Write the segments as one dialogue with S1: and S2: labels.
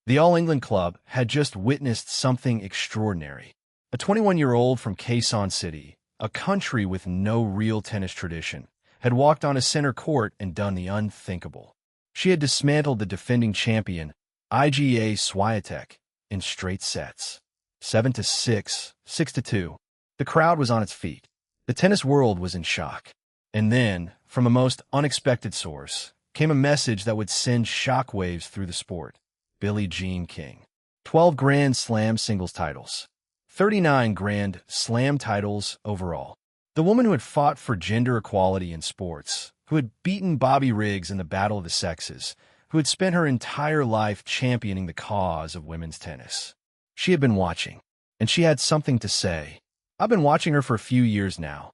S1: The All England club had just witnessed something extraordinary. A 21-year-old from Quezon City, a country with no real tennis tradition, had walked on a center court and done the unthinkable. She had dismantled the defending champion, Iga Swiatek, in straight sets. 7-6, 6-2. The crowd was on its feet. The tennis world was in shock. And then, from a most unexpected source, came a message that would send shockwaves through the sport. Billie Jean King. 12 Grand Slam singles titles. 39 Grand Slam titles overall. The woman who had fought for gender equality in sports, who had beaten Bobby Riggs in the battle of the sexes, who had spent her entire life championing the cause of women's tennis. She had been watching, and she had something to say. "I've been watching her for a few years now,"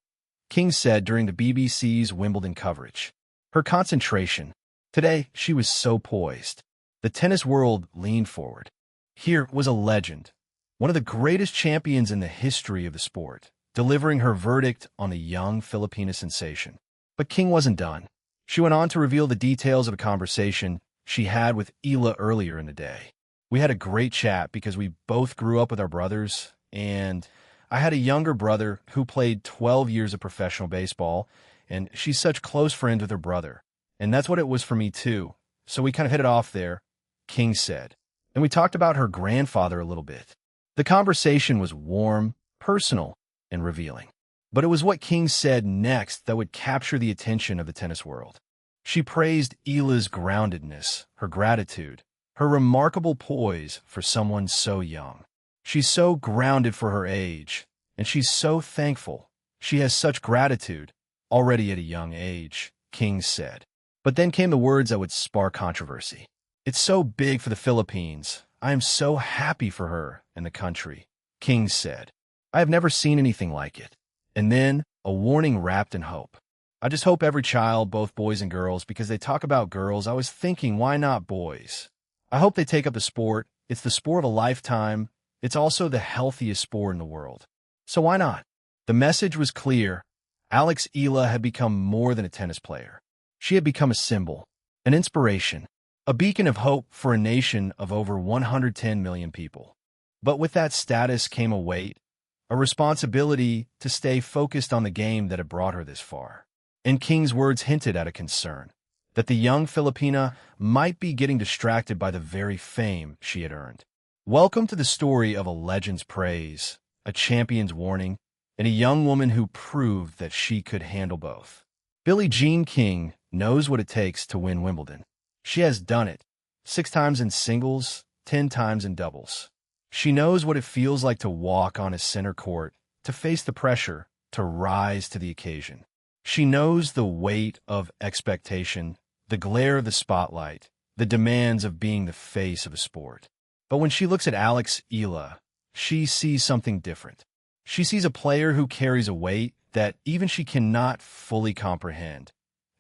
S1: King said during the BBC's Wimbledon coverage. Her concentration. Today, she was so poised. The tennis world leaned forward. Here was a legend, one of the greatest champions in the history of the sport, delivering her verdict on the young Filipina sensation. But King wasn't done. She went on to reveal the details of a conversation she had with Eala earlier in the day. "We had a great chat because we both grew up with our brothers, and I had a younger brother who played 12 years of professional baseball, and she's such close friends with her brother. And that's what it was for me too. So we kind of hit it off there," King said. And we talked about her grandfather a little bit. The conversation was warm, personal, and revealing. But it was what King said next that would capture the attention of the tennis world. She praised Eala's groundedness, her gratitude, her remarkable poise for someone so young. "She's so grounded for her age, and she's so thankful. She has such gratitude, already at a young age," King said. But then came the words that would spark controversy. "It's so big for the Philippines. I am so happy for her and the country," King said. "I have never seen anything like it." And then, a warning wrapped in hope. "I just hope every child, both boys and girls, because they talk about girls, I was thinking, why not boys? I hope they take up the sport. It's the sport of a lifetime. It's also the healthiest sport in the world. So why not?" The message was clear. Alex Eala had become more than a tennis player. She had become a symbol, an inspiration, a beacon of hope for a nation of over 110 million people. But with that status came a weight, a responsibility to stay focused on the game that had brought her this far. And King's words hinted at a concern, that the young Filipina might be getting distracted by the very fame she had earned. Welcome to the story of a legend's praise, a champion's warning, and a young woman who proved that she could handle both. Billie Jean King knows what it takes to win Wimbledon. She has done it, 6 times in singles, 10 times in doubles. She knows what it feels like to walk on a center court, to face the pressure, to rise to the occasion. She knows the weight of expectation, the glare of the spotlight, the demands of being the face of a sport. But when she looks at Alex Eala, she sees something different. She sees a player who carries a weight that even she cannot fully comprehend,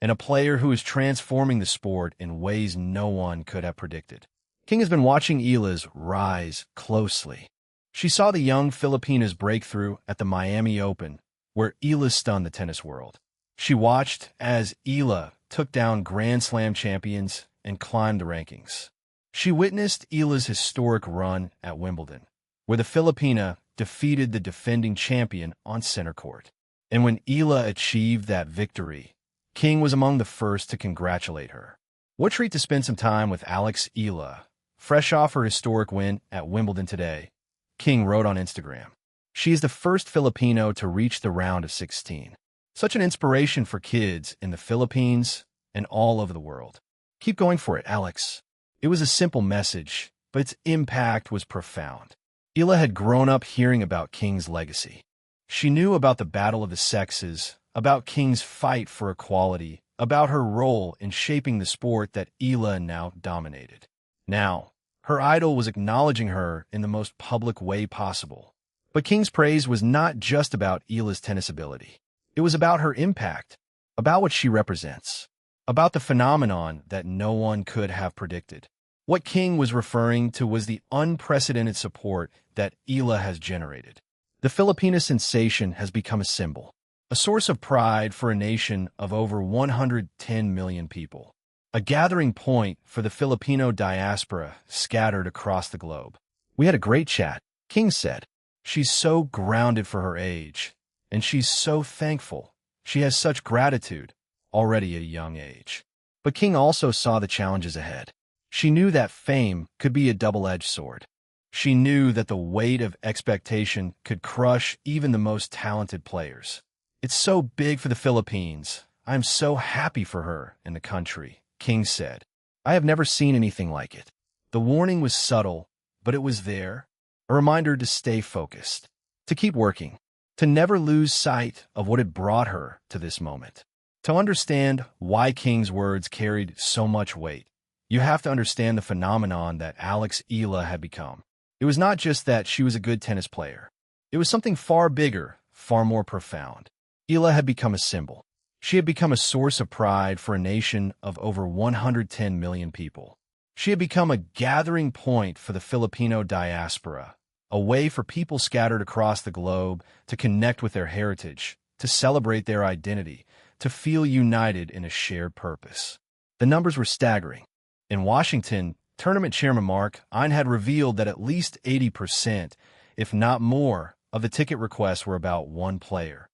S1: and a player who is transforming the sport in ways no one could have predicted. King has been watching Eala's rise closely. She saw the young Filipina's breakthrough at the Miami Open, where Eala stunned the tennis world. She watched as Eala took down Grand Slam champions and climbed the rankings. She witnessed Eala's historic run at Wimbledon, where the Filipina defeated the defending champion on center court. And when Eala achieved that victory, King was among the first to congratulate her. What treat to spend some time with Alex Eala, fresh off her historic win at Wimbledon today, King wrote on Instagram. She is the first Filipino to reach the round of 16. Such an inspiration for kids in the Philippines and all over the world. Keep going for it, Alex. It was a simple message, but its impact was profound. Eala had grown up hearing about King's legacy. She knew about the battle of the sexes, about King's fight for equality, about her role in shaping the sport that Eala now dominated. Now, her idol was acknowledging her in the most public way possible. But King's praise was not just about Eala's tennis ability. It was about her impact, about what she represents, about the phenomenon that no one could have predicted. What King was referring to was the unprecedented support that Eala has generated. The Filipina sensation has become a symbol, a source of pride for a nation of over 110 million people. a gathering point for the Filipino diaspora scattered across the globe. "We had a great chat," King said. "She's so grounded for her age, and she's so thankful. She has such gratitude, already at a young age." But King also saw the challenges ahead. She knew that fame could be a double-edged sword. She knew that the weight of expectation could crush even the most talented players. "It's so big for the Philippines. I'm so happy for her and the country," King said. "I have never seen anything like it." The warning was subtle, but it was there, a reminder to stay focused, to keep working, to never lose sight of what had brought her to this moment. To understand why King's words carried so much weight, you have to understand the phenomenon that Alex Eala had become. It was not just that she was a good tennis player. It was something far bigger, far more profound. Eala had become a symbol. She had become a source of pride for a nation of over 110 million people. She had become a gathering point for the Filipino diaspora, a way for people scattered across the globe to connect with their heritage, to celebrate their identity, to feel united in a shared purpose. The numbers were staggering. In Washington, tournament chairman Mark Ein had revealed that at least 80%, if not more, of the ticket requests were about one player,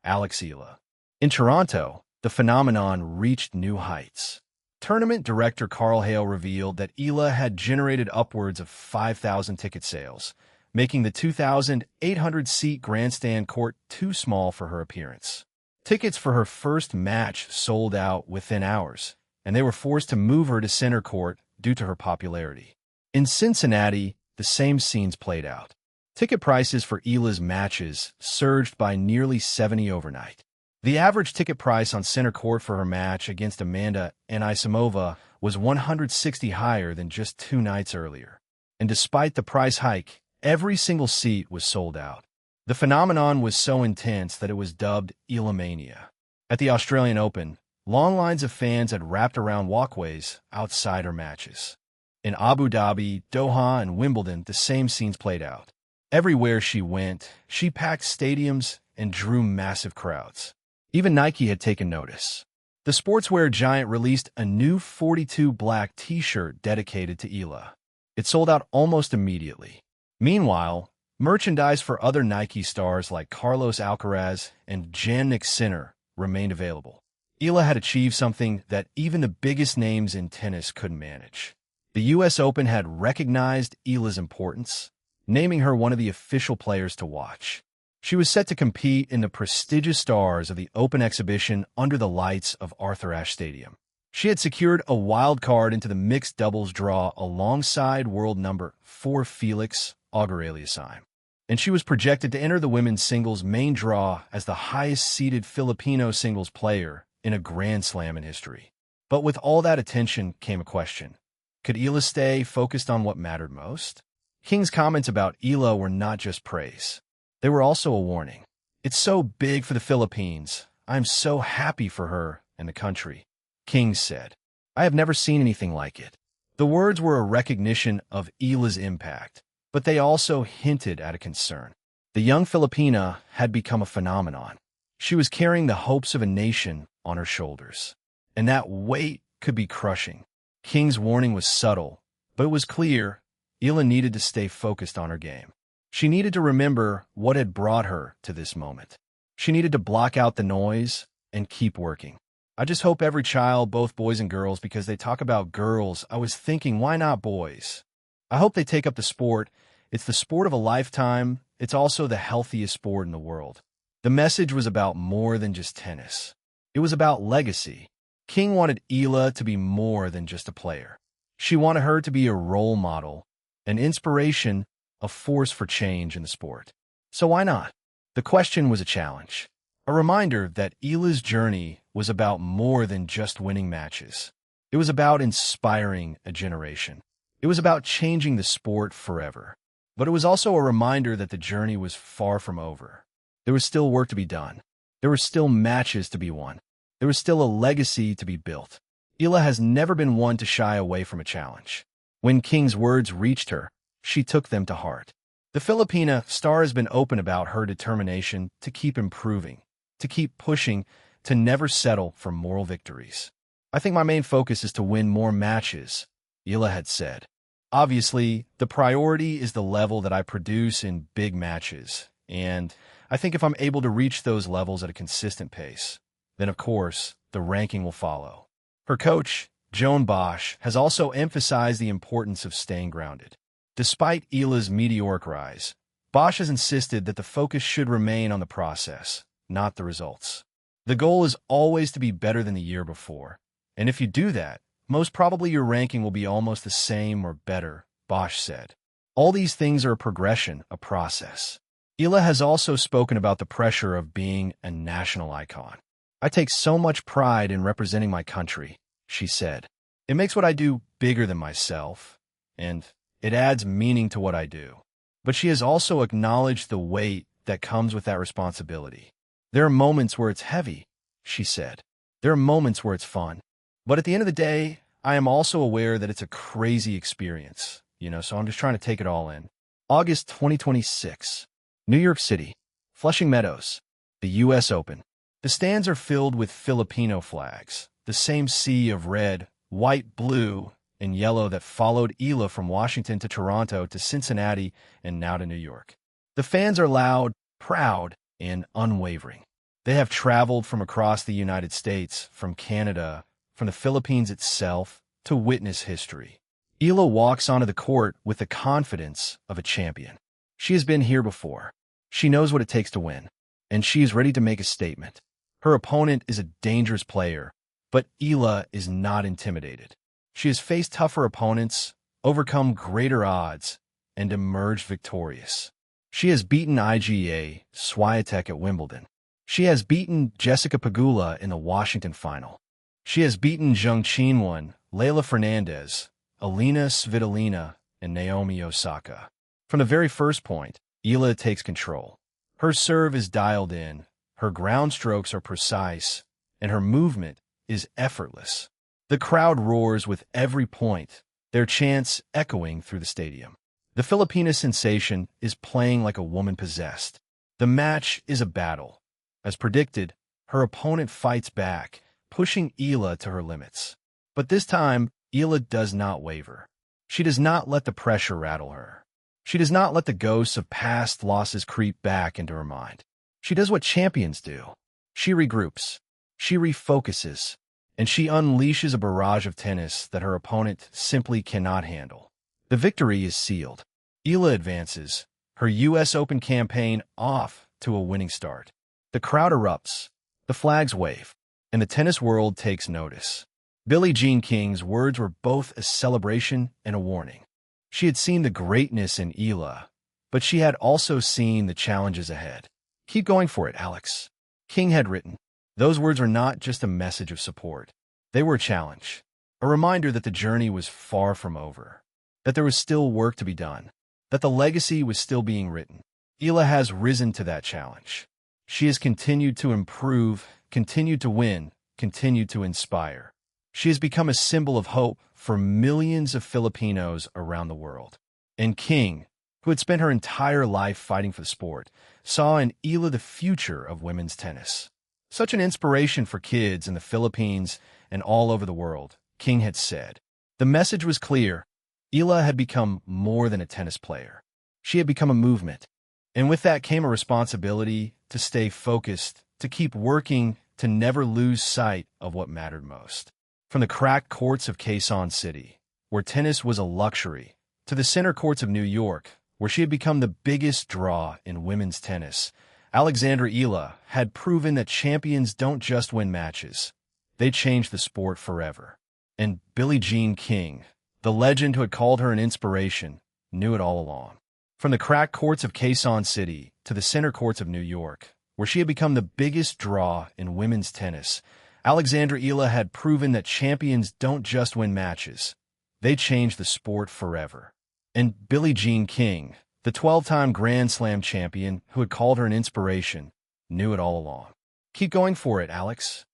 S1: Alex Eala. In Toronto, the phenomenon reached new heights. Tournament director Carl Hale revealed that Eala had generated upwards of 5,000 ticket sales, making the 2,800-seat grandstand court too small for her appearance. Tickets for her first match sold out within hours, and they were forced to move her to center court due to her popularity. In Cincinnati, the same scenes played out. Ticket prices for Eala's matches surged by nearly 70 overnight. The average ticket price on center court for her match against Amanda Anisimova was 160 higher than just 2 nights earlier. And despite the price hike, every single seat was sold out. The phenomenon was so intense that it was dubbed Ilamania. At the Australian Open, long lines of fans had wrapped around walkways outside her matches. In Abu Dhabi, Doha, and Wimbledon, the same scenes played out. Everywhere she went, she packed stadiums and drew massive crowds. Even Nike had taken notice. The sportswear giant released a new 42 black t-shirt dedicated to Eala. It sold out almost immediately. Meanwhile, merchandise for other Nike stars like Carlos Alcaraz and Jannik Sinner remained available. Eala had achieved something that even the biggest names in tennis couldn't manage. The U.S. Open had recognized Eala's importance, naming her one of the official players to watch. She was set to compete in the prestigious Stars of the Open exhibition under the lights of Arthur Ashe Stadium. She had secured a wild card into the mixed doubles draw alongside world number 4 Felix Auger-Aliassime, and she was projected to enter the women's singles main draw as the highest-seeded Filipino singles player in a Grand Slam in history. But with all that attention came a question. Could Eala stay focused on what mattered most? King's comments about Eala were not just praise. They were also a warning. "It's so big for the Philippines. I'm so happy for her and the country," King said. "I have never seen anything like it." The words were a recognition of Eala's impact, but they also hinted at a concern. The young Filipina had become a phenomenon. She was carrying the hopes of a nation on her shoulders, and that weight could be crushing. King's warning was subtle, but it was clear. Eala needed to stay focused on her game. She needed to remember what had brought her to this moment. She needed to block out the noise and keep working. I just hope every child, both boys and girls, because they talk about girls, I was thinking, why not boys? I hope they take up the sport. It's the sport of a lifetime. It's also the healthiest sport in the world. The message was about more than just tennis. It was about legacy. King wanted Eala to be more than just a player. She wanted her to be a role model, an inspiration, a force for change in the sport. So why not? The question was a challenge, a reminder that Eala's journey was about more than just winning matches. It was about inspiring a generation. It was about changing the sport forever. But it was also a reminder that the journey was far from over. There was still work to be done. There were still matches to be won. There was still a legacy to be built. Eala has never been one to shy away from a challenge. When King's words reached her, she took them to heart. The Filipina star has been open about her determination to keep improving, to keep pushing, to never settle for moral victories. I think my main focus is to win more matches, Eala had said. Obviously, the priority is the level that I produce in big matches, and I think if I'm able to reach those levels at a consistent pace, then of course, the ranking will follow. Her coach, Joan Bosch, has also emphasized the importance of staying grounded. Despite Eala's meteoric rise, Bosch has insisted that the focus should remain on the process, not the results. The goal is always to be better than the year before, and if you do that, most probably your ranking will be almost the same or better, Bosch said. All these things are a progression, a process. Eala has also spoken about the pressure of being a national icon. I take so much pride in representing my country, she said. It makes what I do bigger than myself, and it adds meaning to what I do. But she has also acknowledged the weight that comes with that responsibility. There are moments where it's heavy, she said. There are moments where it's fun. But at the end of the day, I am also aware that it's a crazy experience, so I'm just trying to take it all in. August 2026, New York City, Flushing Meadows, the U.S. Open. The stands are filled with Filipino flags, the same sea of red, white, blue, and yellow that followed Eala from Washington to Toronto to Cincinnati and now to New York. The fans are loud, proud, and unwavering. They have traveled from across the United States, from Canada, from the Philippines itself, to witness history. Eala walks onto the court with the confidence of a champion. She has been here before. She knows what it takes to win, and she is ready to make a statement. Her opponent is a dangerous player, but Eala is not intimidated. She has faced tougher opponents, overcome greater odds, and emerged victorious. She has beaten Iga Swiatek at Wimbledon. She has beaten Jessica Pegula in the Washington final. She has beaten Zheng Qinwen, Leylah Fernandez, Alina Svitolina, and Naomi Osaka. From the very first point, Eala takes control. Her serve is dialed in, her ground strokes are precise, and her movement is effortless. The crowd roars with every point, their chants echoing through the stadium. The Filipina sensation is playing like a woman possessed. The match is a battle. As predicted, her opponent fights back, pushing Eala to her limits. But this time, Eala does not waver. She does not let the pressure rattle her. She does not let the ghosts of past losses creep back into her mind. She does what champions do. She regroups. She refocuses. And she unleashes a barrage of tennis that her opponent simply cannot handle. The victory is sealed. Eala advances, her U.S. Open campaign off to a winning start. The crowd erupts. The flags wave. And the tennis world takes notice. Billie Jean King's words were both a celebration and a warning. She had seen the greatness in Eala, but she had also seen the challenges ahead. "Keep going for it, Alex," King had written. Those words were not just a message of support. They were a challenge, a reminder that the journey was far from over, that there was still work to be done, that the legacy was still being written. Eala has risen to that challenge. She has continued to improve, continued to win, continued to inspire. She has become a symbol of hope for millions of Filipinos around the world. And King, who had spent her entire life fighting for the sport, saw in Eala the future of women's tennis. Such an inspiration for kids in the Philippines and all over the world, King had said. The message was clear. Eala had become more than a tennis player. She had become a movement. And with that came a responsibility to stay focused, to keep working, to never lose sight of what mattered most. From the cracked courts of Quezon City, where tennis was a luxury, to the center courts of New York, where she had become the biggest draw in women's tennis, Alexandra Eala had proven that champions don't just win matches. They change the sport forever. And Billie Jean King, the legend who had called her an inspiration, knew it all along. From the cracked courts of Quezon City to the center courts of New York, where she had become the biggest draw in women's tennis, Alexandra Eala had proven that champions don't just win matches. They change the sport forever. And Billie Jean King, the 12-time Grand Slam champion who had called her an inspiration, knew it all along. "Keep going for it, Alex,"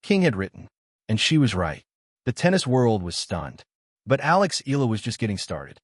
S1: King had written. And she was right. The tennis world was stunned. But Alex Eala was just getting started.